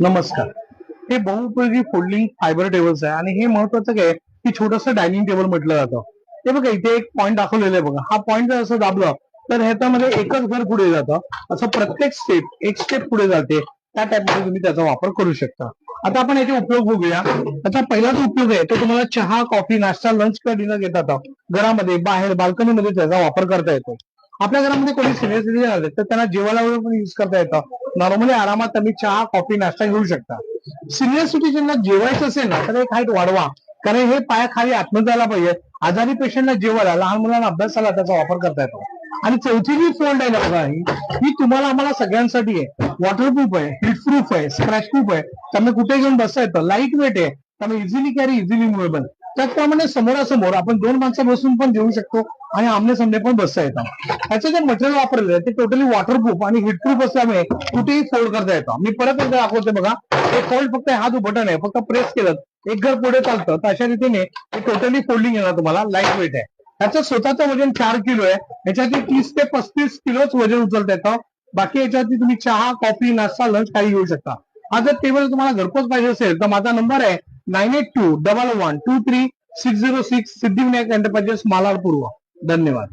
नमस्कार. हे बहुउपयोगी folding fibre tables आहे आणि हे महत्वाचं काय की छोटंसं डायनिंग टेबल म्हटलं जातं. हे बघा इथे एक पॉईंट दाखवलेलं आहे बघा. हा पॉईंट जर असं दाबलं तर ह्याच्यामध्ये एकच घर पुढे जातं. असं प्रत्येक स्टेप एक स्टेप पुढे जाते. त्या टाईपमध्ये तुम्ही त्याचा वापर करू शकता. आता आपण याचे उपयोग बघूया. त्याचा पहिला जो उपयोग आहे तो तुम्हाला चहा, कॉफी, नाश्ता, लंच किंवा डिनर घेतात घरामध्ये, बाहेर, बाल्कनीमध्ये त्याचा वापर करता येतो. आपल्या घरामध्ये कोणी सिनियर सिटीजन आले तर त्यांना जेवायला वगैरे पण युज करता येतं. नॉर्मली आरामात तुम्ही चहा, कॉफी, नाश्ता घेऊ शकता. सिनियर सिटीजनला जेवायचं असेल ना तर एक हाईट वाढवा, कारण हे पाया खाली आतमध्ये जायला पाहिजे. आजारी पेशंटला जेवायला, लहान मुलांना अभ्यासाला त्याचा वापर करता येतो. आणि चौथी जी फोल्ड आहे ना बघा, ही तुम्हाला आम्हाला सगळ्यांसाठी आहे. वॉटरप्रूफ आहे, हिटप्रूफ आहे, स्क्रॅच प्रूफ आहे. त्यामुळे कुठे घेऊन बसता येतं, लाईट वेट आहे, त्यामुळे इझिली कॅरी, इझिली मुवेबल. त्याचप्रमाणे समोरासमोर आपण दोन माणसं बसून पण जेवू शकतो आणि आमने सामने पण बसता येतं. त्याचं जे मटेरियल वापरलेलं आहे ते टोटली वॉटरप्रूफ आणि हिटप्रूफ असल्यामुळे कुठेही फोल्ड करता येतं. मी परत एकदा दाखवते बघा. हे फोल्ड फक्त हा जो बटन आहे फक्त प्रेस केलं एक घर पुढे चालतं. तर अशा रीतीने हे टोटली फोल्डिंग येणार तुम्हाला. लाईट वेट आहे. त्याचं स्वतःचं वजन 4 किलो आहे. याच्यातील 30 ते 35 किलोच वजन उचलता येतं. बाकी याच्यावरती तुम्ही चहा, कॉफी, नाश्ता, लंच काही घेऊ शकता. हा जर टेबल तुम्हाला घरपोच पाहिजे असेल तर माझा नंबर आहे 9821123606 सिद्धिविनायक एंटरप्राइजेस, मालाड पूर्व. धन्यवाद.